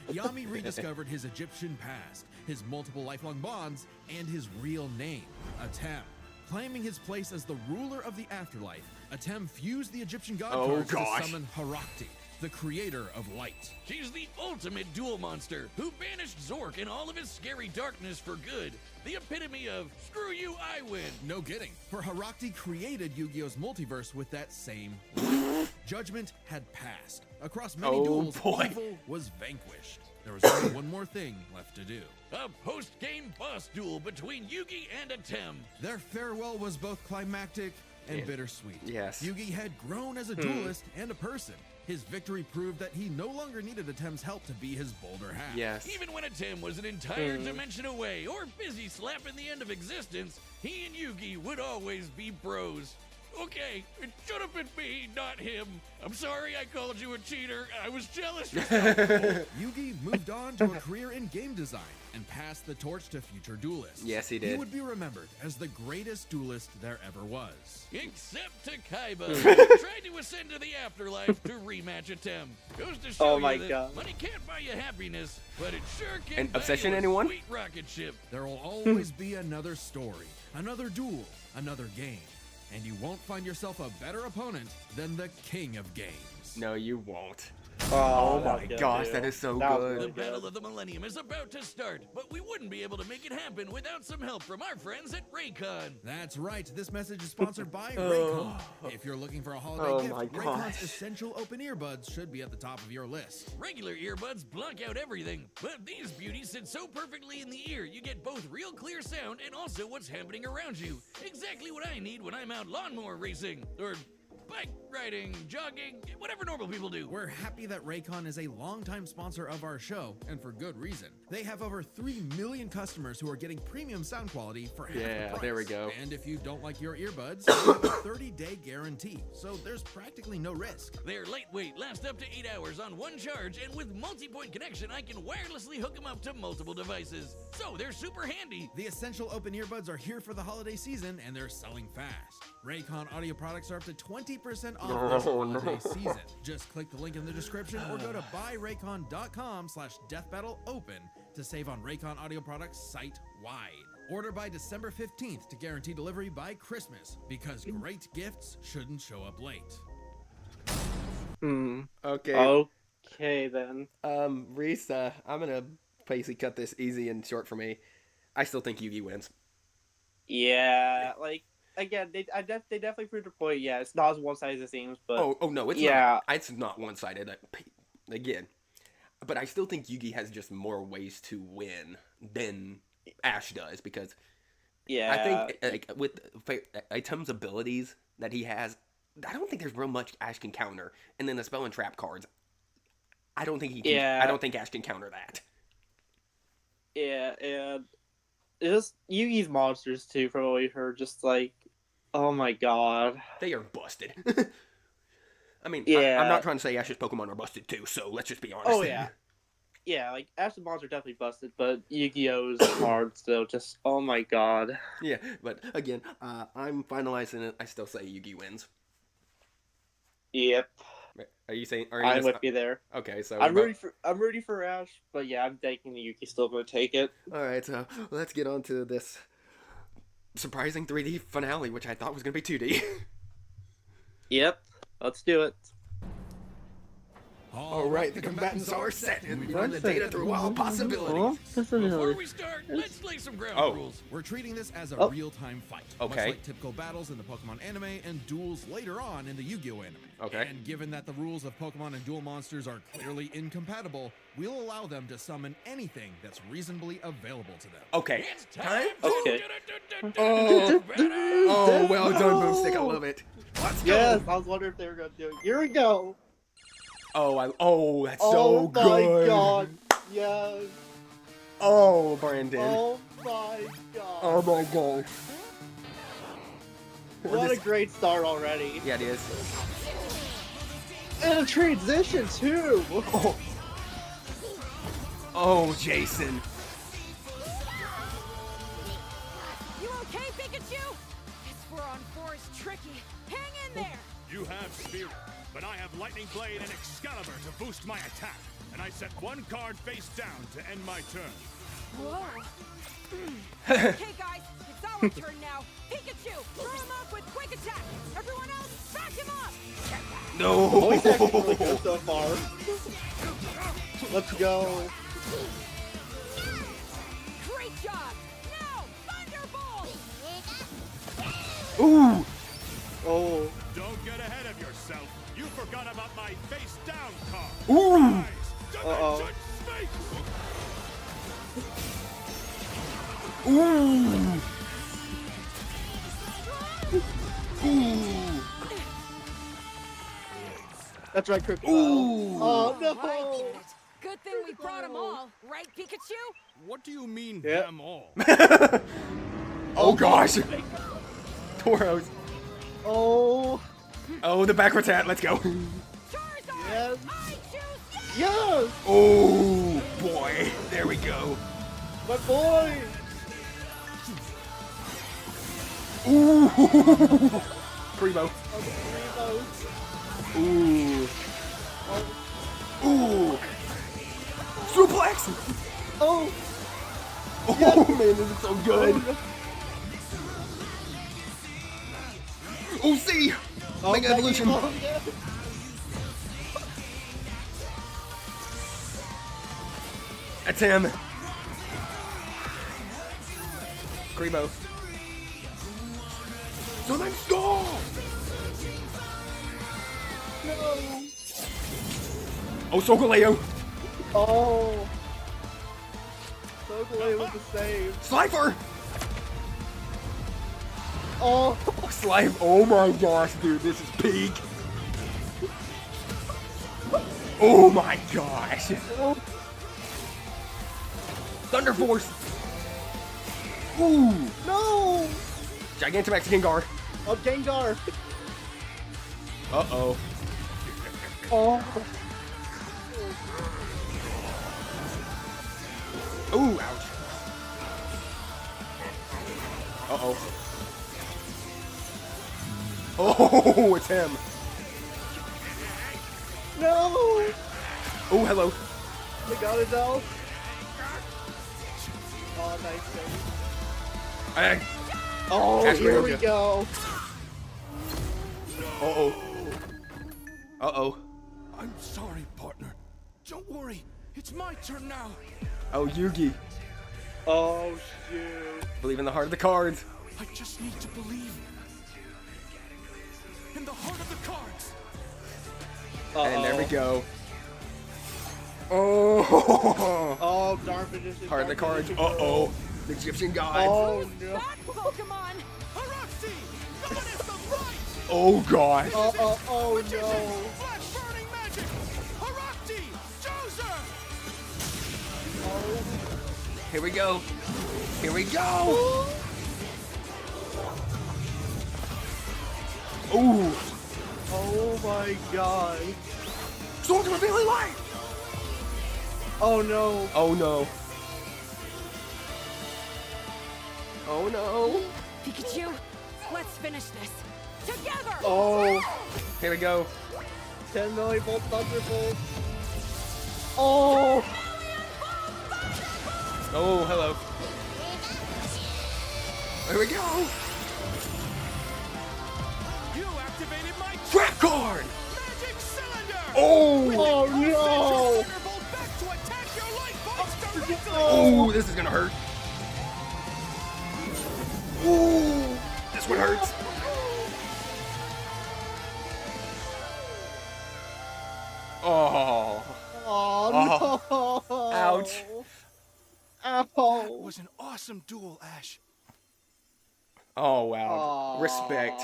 Yami rediscovered his Egyptian past, his multiple lifelong bonds, and his real name, Atem. Claiming his place as the ruler of the afterlife, Atem fused the Egyptian god Oh, cards gosh. to summon Harakti, the creator of light. She's the ultimate duel monster who banished Zork and all of his scary darkness for good. The epitome of, screw you, I win. No kidding, for Harakti created Yu-Gi-Oh's multiverse with that same light. Judgment had passed. Across many Oh, duels, boy. evil was vanquished. There was only one more thing left to do. A post-game boss duel between Yugi and Atem. Their farewell was both climactic and Yeah. bittersweet. Yes. Yugi had grown as a duelist and a person. His victory proved that he no longer needed Atem's help to be his bolder half. Yes. Even when Atem was an entire dimension away or busy slapping the end of existence, he and Yugi would always be bros. Okay, it should have been me, not him. I'm sorry I called you a cheater. I was jealous. Yugi moved on to a career in game design and passed the torch to future duelists. Yes, he He did. would be remembered as the greatest duelist there ever was. Except to Kaiba, who tried to ascend to the afterlife to rematch Atem. Goes to show Oh my you that God. money can't buy you happiness, but it sure can And buy obsession, you a anyone? sweet rocket ship. There will always be another story, another duel, another game. And you won't find yourself a better opponent than the king of games. No, you won't. Oh, my that was good, gosh, dude. that is so That was good. The really Battle of the Millennium is about to start, but we wouldn't be able to make it happen without some help from our friends at Raycon. That's right. This message is sponsored by Raycon. If you're looking for a holiday Oh gift, my Raycon's gosh. essential open earbuds should be at the top of your list. Regular earbuds block out everything, but these beauties sit so perfectly in the ear you get both real clear sound and also what's happening around you. Exactly what I need when I'm out lawnmower racing, or bike riding, jogging, whatever normal people do. We're happy that Raycon is a longtime sponsor of our show, and for good reason. They have over 3 million customers who are getting premium sound quality for half the Yeah, price. there we go. And if you don't like your earbuds, you have a 30-day guarantee, so there's practically no risk. They're lightweight, last up to 8 hours on one charge, and with multi-point connection, I can wirelessly hook them up to multiple devices. So they're super handy. The essential open earbuds are here for the holiday season, and they're selling fast. Raycon audio products are up to 20% off this holiday season. Just click the link in the description or go to buyraycon.com/deathbattleopen to save on Raycon audio products site-wide. Order by December 15th to guarantee delivery by Christmas, because great gifts shouldn't show up late. Okay. Okay, then. Reese, I'm gonna basically cut this easy and short for me. I still think Yugi wins. Yeah, like, again, they definitely proved a point. Yeah, it's not as one-sided as it seems, but... Oh no, it's yeah. not. It's not one-sided. Again, but I still think Yugi has just more ways to win than Ash does because Yeah. I think like with Item's abilities that he has, I don't think there's real much Ash can counter. And then the spell and trap cards, I don't think he can. Yeah. I don't think Ash can counter that. Yeah, and it's just Yugi's monsters too, from what we heard, just like, oh my god. They are busted. I mean, Yeah. I'm not trying to say Ash's Pokemon are busted too, so let's just be honest. Oh yeah. Yeah, like Ash's monsters are definitely busted, but Yu-Gi-Oh's hard still. Just oh my god. Yeah, but again, I'm finalizing it. I still say Yugi wins. Yep. Are you saying? I'm with you there. Okay, so I'm rooting for Ash, but yeah, I'm thinking Yugi's still gonna take it. All right, so let's get on to this surprising 3D finale, which I thought was gonna be 2D. Yep. Let's do it. All right, the combatants are set, and we run the data through all possibilities. Before we start, let's lay some ground rules. We're treating this as a real-time fight, much Okay. like typical battles in the Pokemon anime and duels later on in the Yu-Gi-Oh anime. Okay. And given that the rules of Pokemon and duel monsters are clearly incompatible, we'll allow them to summon anything that's reasonably available to them. Okay. It's time. Okay. Oh, well done, Boomstick. I love it. Let's go. Yes, I was wondering if they were gonna do it. Here we go. Oh, that's Oh so my good. god. Yes. Oh, Brandon. Oh my god. Oh my gosh. What a great start already. Yeah, it is. And a transition too. Oh, Jason. You okay, Pikachu? This Furon-4 is tricky. Hang in there. You have Spirit, but I have Lightning Blade and Excalibur to boost my attack, and I set one card face down to end my turn. Whoa. Okay, guys, it's our turn now. Pikachu, throw him up with quick attack. Everyone else, back him up. Oh, he's actually really No. good so far. Let's go. Great job. Now, Thunderbolt. Ooh. Oh. Don't get ahead of yourself. You forgot about my face down card. Ooh. Rise, Uh-oh. Dimension Space! Ooh. Ooh. That's right, Crooked. Ooh. Oh Right, no. kid. Good thing we brought them all, right, Pikachu? What do you mean, Yep. them all? Oh gosh. Tauros. Oh. Oh, the backwards hat. Let's go. Charizard, Yes. I choose you. Yes. Oh boy. There we go. My boy. Ooh. Primo. Oh, Ooh. oh. Ooh. Suplex. Oh. Oh man, this is so good. Oh, see. Oh, Mega Evolution. Oh, yeah. That's him. Primo. So let's go. No. Oh, Solgaleo. Oh. Sokolay with the save. Slifer. Oh. Slime. Oh my gosh, dude, this is peak. Oh my gosh. Thunder Force. Ooh. No. Gigantamax Gengar. Oh, Gengar. Uh-oh. Oh. Ooh, ouch. Uh-oh. Oh, it's him. No. Oh, hello. They got it out. Oh, nice save. Oh, Ash here we Ranger. go. Uh-oh. Uh-oh. I'm sorry, partner. Don't worry, it's my turn now. Oh, Yugi. Oh shoot. Believe in the heart of the cards. I just need to believe in the heart of the cards. And there we go. Oh. Oh, darn magician. Heart of the darn cards. magician girl. Uh-oh. The Egyptian god. Oh no. That Pokemon! Haroxy! No one has the right! Oh, God. Oh Magician! no. Flash burning magic! Haroxy! Joser! Here we go. Here we go. Ooh. Oh my god. Swords of Revealing Light. Oh no. Oh, no. Oh, no. Pikachu, let's finish this. Together! Oh. Here we go. 10 millivolt thunderbolt. Oh. Oh, hello. Here we go. You activated my Trap card. magic cylinder! Oh. Oh no. Thunderbolt back to attack your light points directly! Oh, this is gonna hurt. Ooh, this one hurts. Oh. Oh no. Ouch. That Ow. was an awesome duel, Ash. Oh, wow. Aw. Respect.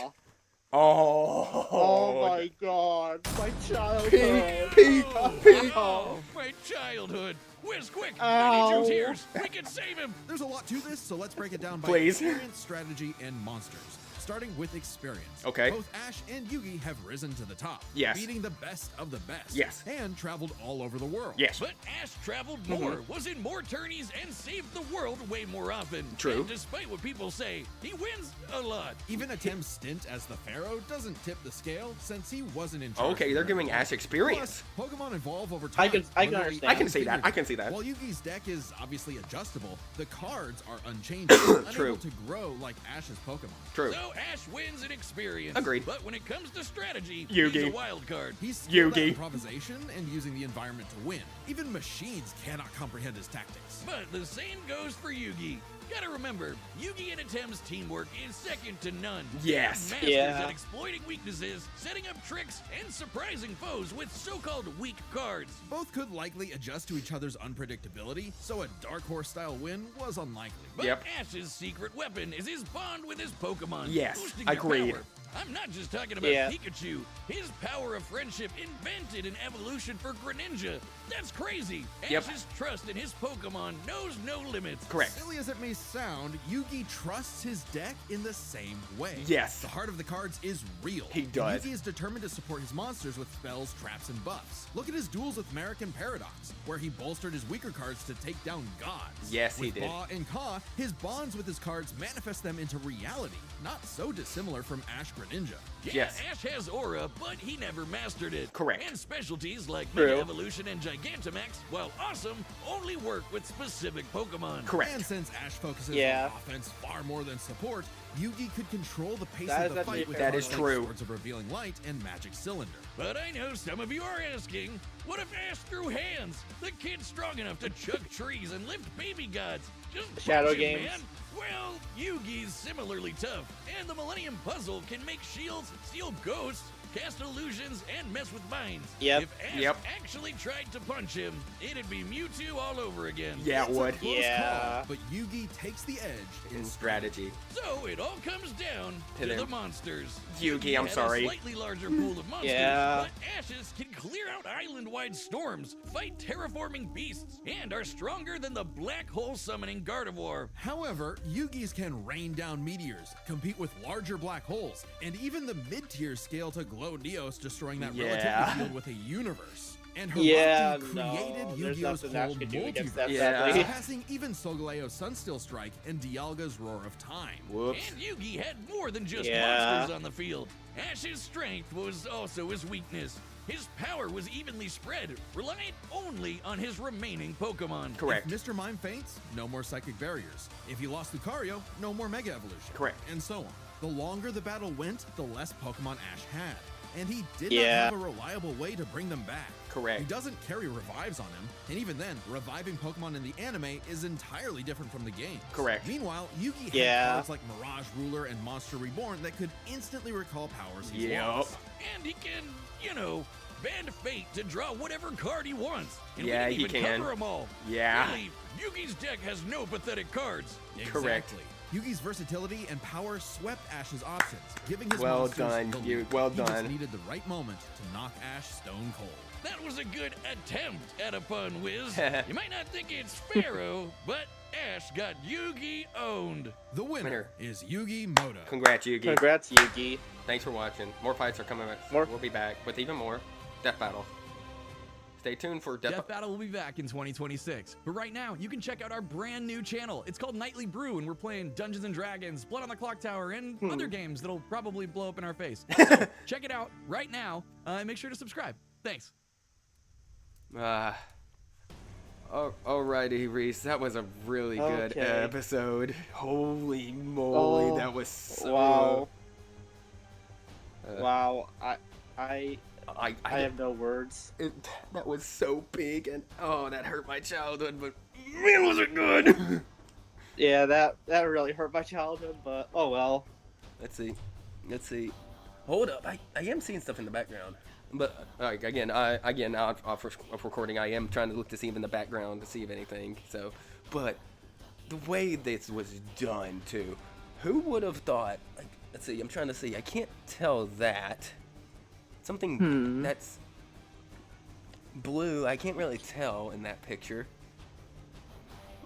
Oh. Oh my god. My childhood. Peak. Oh. My childhood. Whiz, quick! Ow. I need your tears. We can save him. There's a lot to this, so let's break it down by Please. experience, strategy, and monsters. Starting with experience. Okay. Both Ash and Yugi have risen to the top. Yes. Beating the best of the best. Yes. And traveled all over the world. Yes. But Ash traveled more, was in more tourneys, and saved the world way more often. True. And despite what people say, he wins a lot. Even Atem's stint as the Pharaoh doesn't tip the scale since he wasn't in charge. Okay, they're giving Ash experience. Plus, Pokemon evolve over time. I can literally understand. I can see that. figuratively. I can see that. While Yugi's deck is obviously adjustable, the cards are unchanging, unable True. to grow like Ash's Pokemon. True. So Ash wins in experience. Agreed. But when it comes to strategy, Yugi. he's a wild card. He's skilled at Yugi. improvisation and using the environment to win. Even machines cannot comprehend his tactics. But the same goes for Yugi. Gotta remember, Yugi and Atem's teamwork is second to none. Yes. They're masters Yeah. at exploiting weaknesses, setting up tricks, and surprising foes with so-called weak cards. Both could likely adjust to each other's unpredictability, so a Dark Horse-style win was unlikely. But Yep. Ash's secret weapon is his bond with his Pokemon. Yes, boosting their agreed. power. I'm not just talking about Yeah. Pikachu. His power of friendship invented an evolution for Greninja. That's crazy. Yep. Ash's trust in his Pokemon knows no limits. Correct. Silly as it may sound, Yugi trusts his deck in the same way. Yes. The heart of the cards is real. He and does. Yugi is determined to support his monsters with spells, traps, and buffs. Look at his duels with Merrick and Paradox, where he bolstered his weaker cards to take down gods. Yes, he with did. Ba and Ka, his bonds with his cards manifest them into reality, not so dissimilar from Ash Greninja. Yeah, Yes. Ash has aura, but he never mastered it. Correct. And specialties like True. Mega Evolution and Gigantamax, while awesome, only work with specific Pokemon. Correct. And since Ash focuses Yeah. on offense far more than support, Yugi could control the pace That of is the actually fight with fair. That is cards like true. Swords of Revealing Light and Magic Cylinder. But I know some of you are asking, what if Ash threw hands? The kid's strong enough to chug trees and lift baby gods. Just punch Shadow him, games. man. Well, Yugi's similarly tough, and the Millennium Puzzle can make shields, steal ghosts, cast illusions, and mess with minds. Yep. If Ash Yep. actually tried to punch him, it'd be Mewtwo all over again. Yeah, it It's a would. close Yeah. call, but Yugi takes the edge In strategy. So it all comes down To to the them. monsters. Yugi, I'm had sorry. A slightly larger pool of monsters, Yeah. but Ashes can clear out island-wide storms, fight terraforming beasts, and are stronger than the black hole summoning Gardevoir. However, Yugi's can rain down meteors, compete with larger black holes, and even the mid-tier scale to glow Neos, destroying that Yeah. relativity field with a universe. And Hiraki Yeah, created no. There's Yu-Gi-Oh's nothing Ash whole can do against that, multiverse, Yeah. sadly. surpassing even Solgaleo's Sunsteel Strike and Dialga's Roar of Time. Whoops. And Yugi had more than just Yeah. monsters on the field. Ash's strength was also his weakness. His power was evenly spread, reliant only on his remaining Pokemon. Correct. If Mr. Mime faints, no more psychic barriers. If he lost Lucario, no more Mega Evolution. Correct. And so on. The longer the battle went, the less Pokemon Ash had. And he did Yeah. not have a reliable way to bring them back. Correct. He doesn't carry revives on him, and even then, reviving Pokemon in the anime is entirely different from the game. Correct. Meanwhile, Yugi Yeah. had cards like Mirage Ruler and Monster Reborn that could instantly recall powers he's Yep. lost. And he can, band fate to draw whatever card he wants. And Yeah, we he can even can. cover them all. Yeah. Really, Yugi's deck has no pathetic cards. Correct. Exactly. Yugi's versatility and power swept Ash's options, giving his Well monsters done, the Yugi. lead. Well He done. just needed the right moment to knock Ash stone cold. That was a good attempt at a pun, Wiz. You might not think it's Pharaoh, but Ash got Yugi owned. The winner is Yugi Moto. Congrats, Yugi. Congrats, Yugi. Thanks for watching. More fights are coming up. More- We'll be back with even more Death Battle. Stay tuned for Death Battle will be back in 2026. But right now, you can check out our brand new channel. It's called Nightly Brew, and we're playing Dungeons & Dragons, Blood on the Clock Tower, and other games that'll probably blow up in our face. So, check it out right now, and make sure to subscribe. Thanks. Alrighty, Reese. That was a really good Okay. episode. Holy moly, Oh, that was so... Wow. Uh, Wow. I I have no words. that was so big, and that hurt my childhood, but man, was it good! Yeah, that really hurt my childhood, but oh well. Let's see. Hold up, I am seeing stuff in the background. But off recording, I am trying to look to see in the background to see if anything. So, but the way this was done too, who would have thought? Like, let's see, I'm trying to see. I can't tell that something that's blue. I can't really tell in that picture.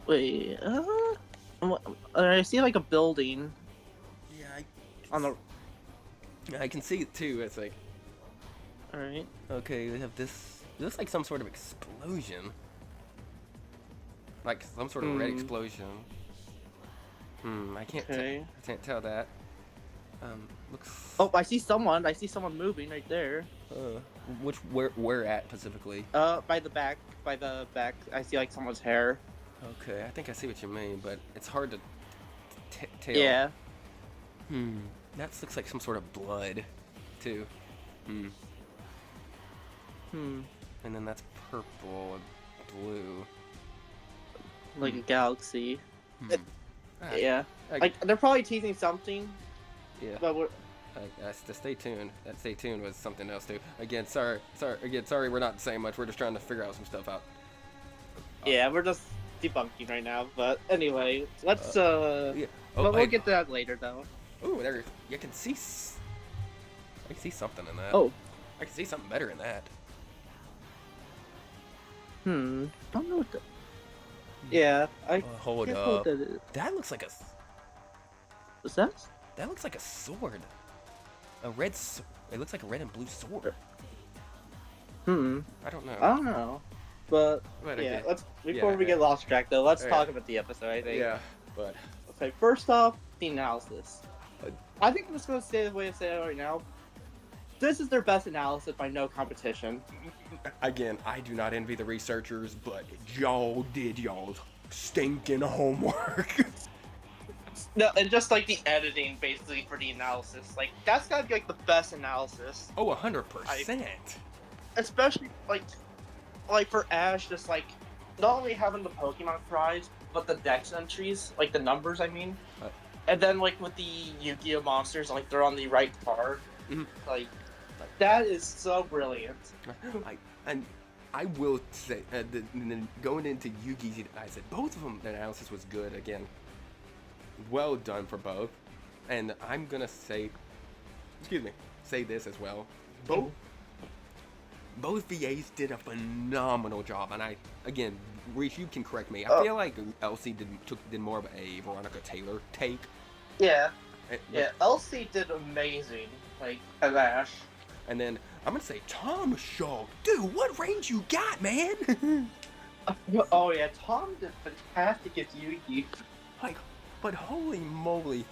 Wait, I see like a building Yeah, on the. I can see it too. It's like, All right. okay, we have this. It looks like some sort of explosion. Like some sort of red explosion. I can't. Okay. I can't tell that. Looks. Oh, I see someone. I see someone moving right there. Where at specifically? By the back. I see like someone's hair. Okay, I think I see what you mean, but it's hard to tell. Yeah. That looks like some sort of blood, too. And then that's purple and blue. Like a galaxy. Ah, Yeah. I- Like they're probably teasing something. Yeah. But we're. To stay tuned. That stay tuned was something else too. Again, sorry, we're not saying much. We're just trying to figure out some stuff out. Yeah, we're just debunking right now. But anyway, let's Yeah. but we'll get to that later though. Oh, there. You can see. I can see something in that. Oh. I can see something better in that. I don't know what the. Yeah, I. Hold can't tell up. what that is. That looks like a. What's that? That looks like a sword. A red. It looks like a red and blue sword. I don't know. I don't know. But But yeah, again- let's before we yeah. get lost track though, let's Yeah. talk about the episode. I think. Yeah, but Okay, first off, the analysis. Uh, I think I'm just gonna say the way I say it right now. This is their best analysis by no competition. again, I do not envy the researchers, but y'all did y'all's stinking homework. No, and just like the editing, basically for the analysis, like that's gotta be like the best analysis, Oh, 100%. especially like for Ash, just like not only having the Pokemon prize, but the Dex entries, like the numbers, I mean, and then like with the Yu-Gi-Oh monsters, like they're on the right card, like that is so brilliant. I will say, going into Yugi's, I said both of them, the analysis was good. Again, well done for both. And I'm gonna say this as well. Both VAs did a phenomenal job, and again, Reece, you can correct me. I feel like Elsie did more of a Veronica Taylor take. Yeah, But- yeah. Elsie did amazing, like as Ash. And then I'm gonna say Tom Shaw, dude, what range you got, man? Oh yeah, Tom did fantastic as Yugi. But holy moly,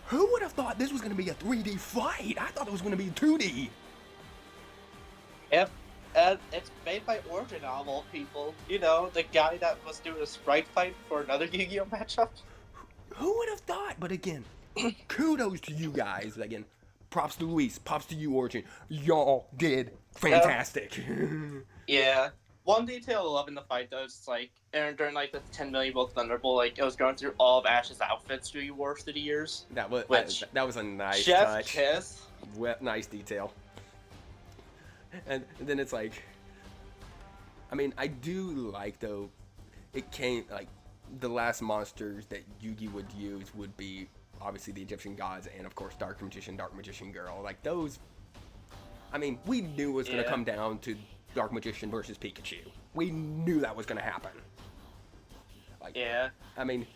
who would have thought this was gonna be a 3D fight? I thought it was gonna be 2D. Yep, and it's made by Origin of all people. You know, the guy that was doing a sprite fight for another Yu-Gi-Oh matchup. Who would have thought? But again, kudos to you guys. Again, props to Luis, props to you, Origin. Y'all did fantastic. Yeah. One detail I love in the fight though is like during like the 10 million book Thunderbolt, like it was going through all of Ash's outfits he wore through the years. That was that was a nice Chef's touch. kiss. Nice detail. And then it's like, I mean, I do like though. It came like the last monsters that Yugi would use would be obviously the Egyptian gods and of course Dark Magician Girl. Like those. I mean, we knew it was gonna come down to Dark Magician versus Pikachu. We knew that was gonna happen. Like, I mean,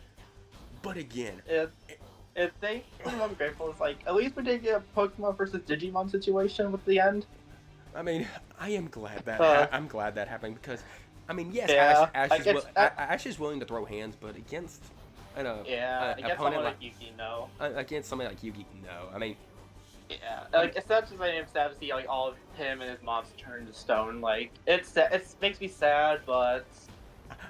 but again, if they, I'm grateful. It's like at least we did get a Pokemon versus Digimon situation with the end. I mean, I am glad that I'm glad that happened because, I mean, yes, Ash is willing to throw hands, but against an against opponent like Yugi, no. Against somebody like Yugi, no. I mean, yeah, like it's not just like I'm sad to see like all of him and his mom's turned to stone. Like it makes me sad, but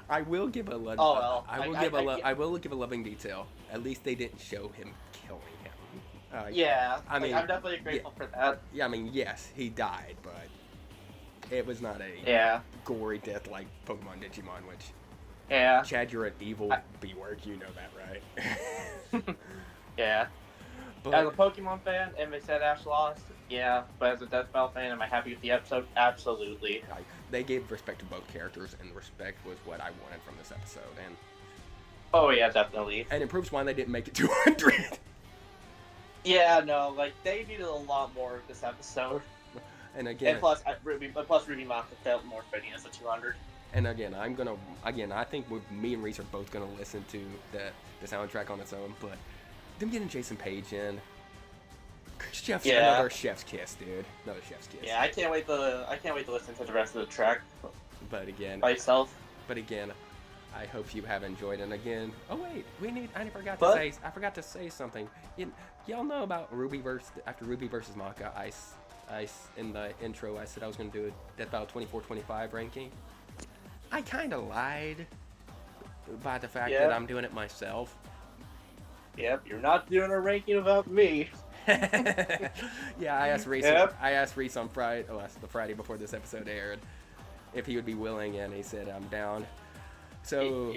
I will give a I will give a loving detail. At least they didn't show him killing him. I mean, I'm definitely grateful for that. Yeah, I mean, yes, he died, but it was not a gory death like Pokemon Digimon, which Chad, you're an evil B-word, you know that, right? Yeah. But, as a Pokemon fan, and they said Ash lost, but as a Death Battle fan, am I happy with the episode? Absolutely. They gave respect to both characters, and respect was what I wanted from this episode, and oh yeah, definitely. And it proves why they didn't make it 200. Yeah, no, like they needed a lot more of this episode. And again, plus Ruby Moto felt more fitting as a 200. And again, I think me and Reece are both gonna listen to the soundtrack on its own, but them getting Jason Page in, another chef's kiss, dude. Another chef's kiss. Yeah, I can't wait to listen to the rest of the track. But again, by itself. But again, I hope you have enjoyed. And again, oh wait, I forgot to say something. Y'all know about after Ruby versus Maka. I in the intro I said I was gonna do a Death Battle 24-25 ranking. I kind of lied by the fact that I'm doing it myself. Yep, you're not doing a ranking about me. Yeah, I asked Reece. I asked Reece on the Friday before this episode aired, if he would be willing, and he said I'm down. So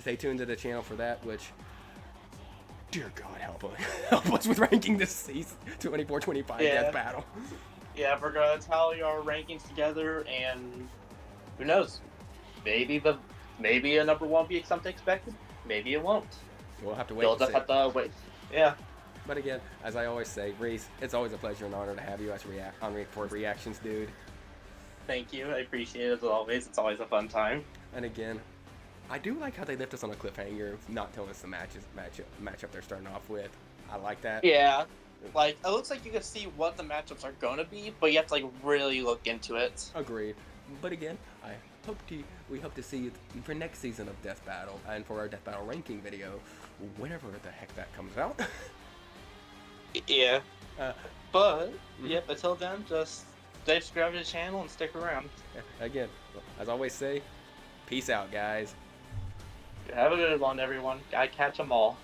stay tuned to the channel for that. Which, dear God, help us with ranking this season 24-25 Death Battle. Yeah, we're gonna tally our rankings together, and who knows? Maybe a number won't be something expected. Maybe it won't. We'll have to wait. You'll just have to wait. Yeah. But again, as I always say, Reece, it's always a pleasure and honor to have you as for reactions, dude. Thank you. I appreciate it as always. It's always a fun time. And again, I do like how they left us on a cliffhanger, not telling us the matchup they're starting off with. I like that. Yeah. Like, it looks like you can see what the matchups are going to be, but you have to, like, really look into it. Agreed. But again, we hope to see you for next season of Death Battle, and for our Death Battle ranking video, whenever the heck that comes out. Yeah. But, until then, just subscribe to the channel and stick around. Again, as I always say, peace out, guys. Have a good one, everyone. I catch 'em all.